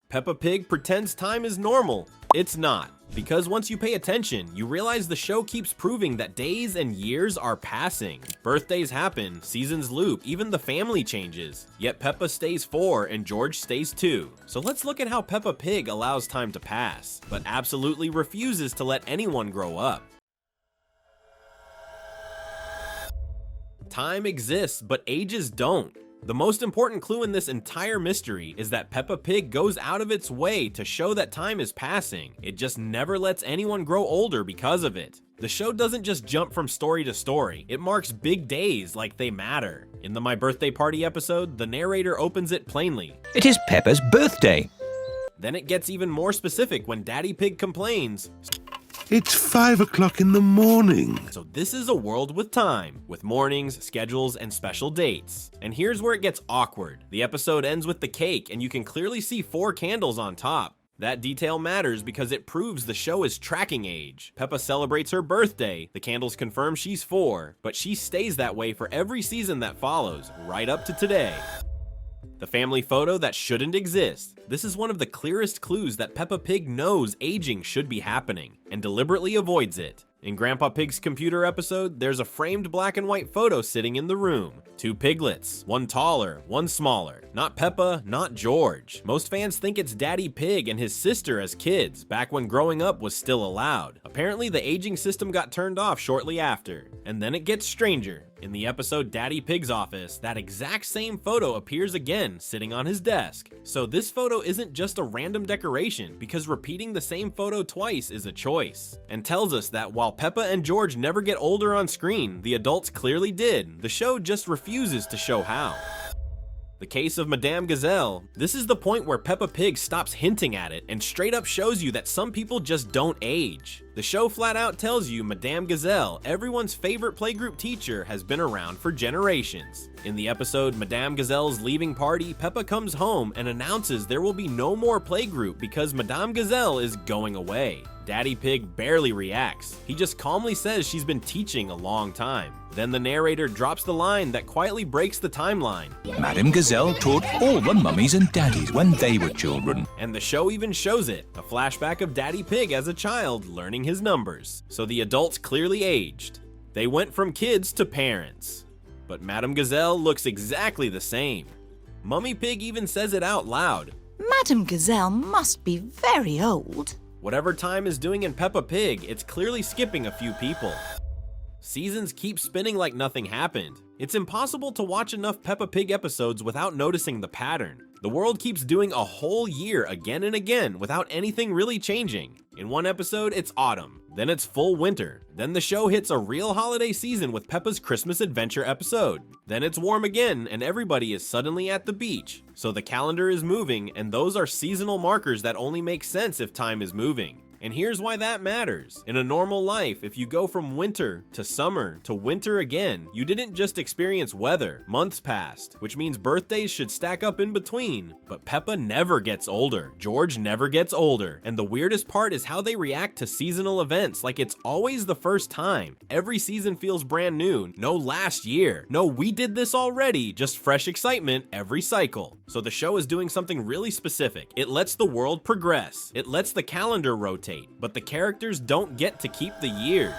Peppa Pig pretends time is normal. It's not. Because once you pay attention, you realize the show keeps proving that days and years are passing. Birthdays happen, seasons loop, even the family changes. Yet Peppa stays 4 and George stays 2. So let's look at how Peppa Pig allows time to pass, but absolutely refuses to let anyone grow up. Time exists, but ages don't. The most important clue in this entire mystery is that Peppa Pig goes out of its way to show that time is passing. It just never lets anyone grow older because of it. The show doesn't just jump from story to story, it marks big days like they matter. In the My Birthday Party episode, the narrator opens it plainly. It is Peppa's birthday. Then it gets even more specific when Daddy Pig complains. It's 5 o'clock in the morning. So this is a world with time, with mornings, schedules, and special dates. And here's where it gets awkward. The episode ends with the cake, and you can clearly see 4 candles on top. That detail matters because it proves the show is tracking age. Peppa celebrates her birthday, the candles confirm she's 4, but she stays that way for every season that follows, right up to today. The family photo that shouldn't exist. This is one of the clearest clues that Peppa Pig knows aging should be happening, and deliberately avoids it. In Grandpa Pig's computer episode, there's a framed black and white photo sitting in the room. 2 piglets, one taller, one smaller. Not Peppa, not George. Most fans think it's Daddy Pig and his sister as kids, back when growing up was still allowed. Apparently the aging system got turned off shortly after. And then it gets stranger. In the episode Daddy Pig's Office, that exact same photo appears again, sitting on his desk. So this photo isn't just a random decoration, because repeating the same photo twice is a choice. And tells us that while Peppa and George never get older on screen, the adults clearly did. The show just refuses to show how. The case of Madame Gazelle. This is the point where Peppa Pig stops hinting at it and straight up shows you that some people just don't age. The show flat out tells you Madame Gazelle, everyone's favorite playgroup teacher, has been around for generations. In the episode Madame Gazelle's Leaving Party, Peppa comes home and announces there will be no more playgroup because Madame Gazelle is going away. Daddy Pig barely reacts. He just calmly says she's been teaching a long time. Then the narrator drops the line that quietly breaks the timeline. Madame Gazelle taught all the mummies and daddies when they were children. And the show even shows it, a flashback of Daddy Pig as a child learning his numbers. So the adults clearly aged. They went from kids to parents. But Madame Gazelle looks exactly the same. Mummy Pig even says it out loud. Madame Gazelle must be very old. Whatever time is doing in Peppa Pig, it's clearly skipping a few people. Seasons keep spinning like nothing happened. It's impossible to watch enough Peppa Pig episodes without noticing the pattern. The world keeps doing a whole year again and again without anything really changing. In one episode, it's autumn, then it's full winter, then the show hits a real holiday season with Peppa's Christmas Adventure episode. Then it's warm again and everybody is suddenly at the beach. So the calendar is moving, and those are seasonal markers that only make sense if time is moving. And here's why that matters. In a normal life, if you go from winter to summer to winter again, you didn't just experience weather. Months passed, which means birthdays should stack up in between. But Peppa never gets older. George never gets older. And the weirdest part is how they react to seasonal events like it's always the first time. Every season feels brand new. No last year. No, we did this already. Just fresh excitement every cycle. So the show is doing something really specific. It lets the world progress. It lets the calendar rotate. But the characters don't get to keep the years.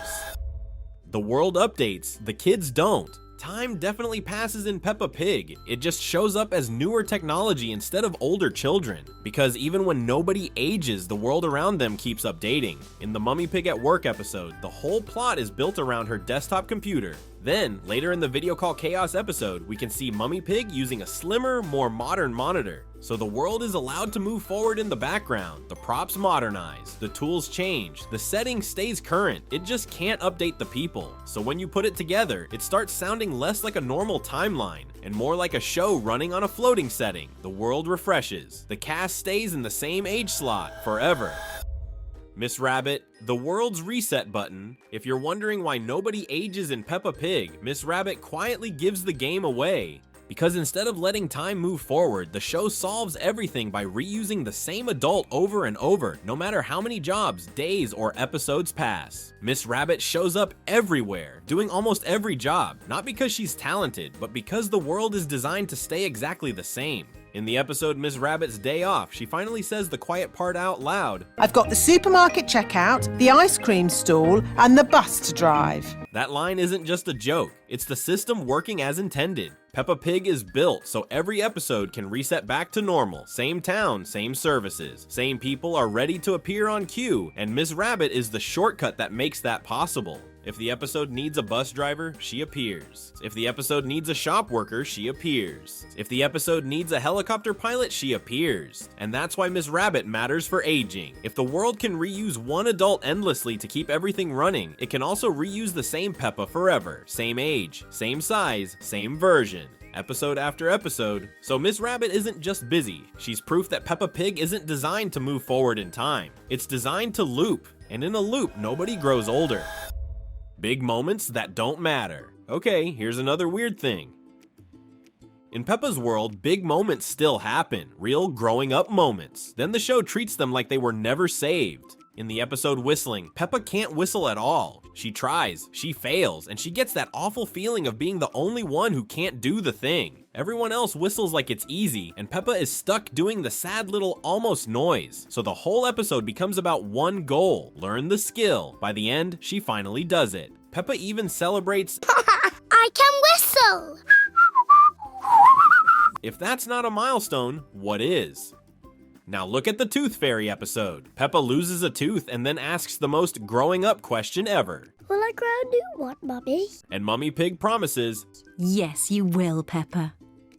The world updates, the kids don't. Time definitely passes in Peppa Pig. It just shows up as newer technology instead of older children. Because even when nobody ages, the world around them keeps updating. In the Mummy Pig at Work episode, the whole plot is built around her desktop computer. Then, later in the Video Call Chaos episode, we can see Mummy Pig using a slimmer, more modern monitor. So the world is allowed to move forward in the background, the props modernize, the tools change, the setting stays current, it just can't update the people. So when you put it together, it starts sounding less like a normal timeline, and more like a show running on a floating setting. The world refreshes, the cast stays in the same age slot forever. Miss Rabbit, the world's reset button. If you're wondering why nobody ages in Peppa Pig, Miss Rabbit quietly gives the game away. Because instead of letting time move forward, the show solves everything by reusing the same adult over and over, no matter how many jobs, days, or episodes pass. Miss Rabbit shows up everywhere, doing almost every job, not because she's talented, but because the world is designed to stay exactly the same. In the episode Miss Rabbit's Day Off, she finally says the quiet part out loud. I've got the supermarket checkout, the ice cream stall, and the bus to drive. That line isn't just a joke, it's the system working as intended. Peppa Pig is built so every episode can reset back to normal. Same town, same services. Same people are ready to appear on cue, and Miss Rabbit is the shortcut that makes that possible. If the episode needs a bus driver, she appears. If the episode needs a shop worker, she appears. If the episode needs a helicopter pilot, she appears. And that's why Miss Rabbit matters for aging. If the world can reuse one adult endlessly to keep everything running, it can also reuse the same Peppa forever. Same age, same size, same version. Episode after episode. So Miss Rabbit isn't just busy. She's proof that Peppa Pig isn't designed to move forward in time. It's designed to loop. And in a loop, nobody grows older. Big moments that don't matter. Okay, here's another weird thing. In Peppa's world, big moments still happen, real growing up moments. Then the show treats them like they were never saved. In the episode Whistling, Peppa can't whistle at all. She tries, she fails, and she gets that awful feeling of being the only one who can't do the thing. Everyone else whistles like it's easy, and Peppa is stuck doing the sad little almost noise. So the whole episode becomes about one goal: learn the skill. By the end, she finally does it. Peppa even celebrates, I can whistle! If that's not a milestone, what is? Now look at the Tooth Fairy episode. Peppa loses a tooth and then asks the most growing up question ever. Will I grow a new one, Mummy? And Mummy Pig promises, Yes, you will, Peppa.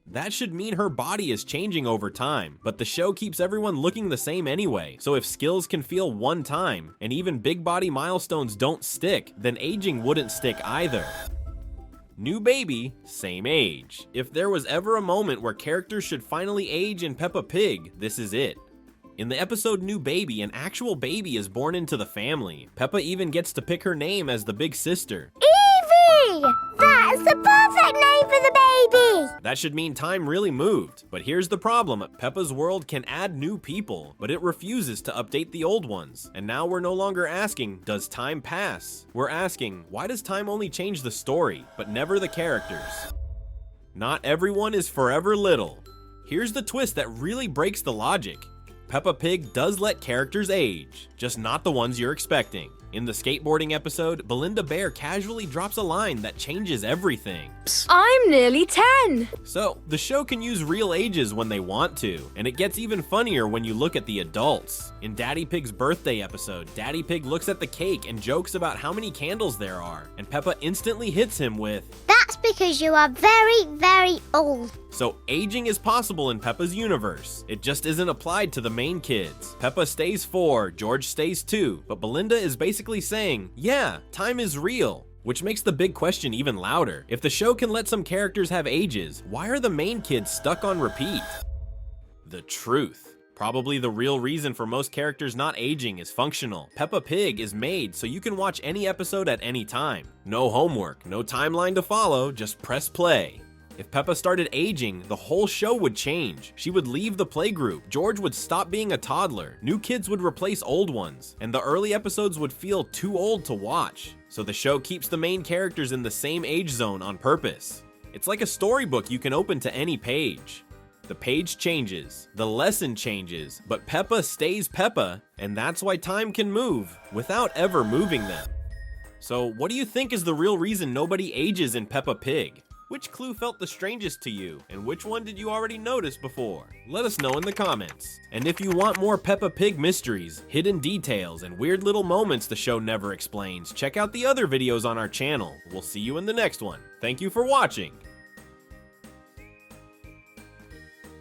that should mean her body is changing over time, but the show keeps everyone looking the same anyway. So if skills can feel one time, and even big body milestones don't stick, then aging wouldn't stick either. New baby, same age. If there was ever a moment where characters should finally age in Peppa Pig, this is it. In the episode New Baby, an actual baby is born into the family. Peppa even gets to pick her name as the big sister. Evie! That's the perfect name for the baby! That should mean time really moved. But here's the problem. Peppa's world can add new people, but it refuses to update the old ones. And now we're no longer asking, does time pass? We're asking, why does time only change the story, but never the characters? Not everyone is forever little. Here's the twist that really breaks the logic. Peppa Pig does let characters age, just not the ones you're expecting. In the skateboarding episode, Belinda Bear casually drops a line that changes everything. I'm nearly 10. So, the show can use real ages when they want to, and it gets even funnier when you look at the adults. In Daddy Pig's birthday episode, Daddy Pig looks at the cake and jokes about how many candles there are, and Peppa instantly hits him with, That's because you are very, very old. So aging is possible in Peppa's universe. It just isn't applied to the main kids. Peppa stays 4, George stays 2, but Belinda is basically saying, yeah, time is real. Which makes the big question even louder. If the show can let some characters have ages, why are the main kids stuck on repeat? The truth. Probably the real reason for most characters not aging is functional. Peppa Pig is made so you can watch any episode at any time. No homework, no timeline to follow, just press play. If Peppa started aging, the whole show would change. She would leave the playgroup, George would stop being a toddler, new kids would replace old ones, and the early episodes would feel too old to watch. So the show keeps the main characters in the same age zone on purpose. It's like a storybook you can open to any page. The page changes, the lesson changes, but Peppa stays Peppa, and that's why time can move without ever moving them. So what do you think is the real reason nobody ages in Peppa Pig? Which clue felt the strangest to you, and which one did you already notice before? Let us know in the comments. And if you want more Peppa Pig mysteries, hidden details, and weird little moments the show never explains, check out the other videos on our channel. We'll see you in the next one. Thank you for watching.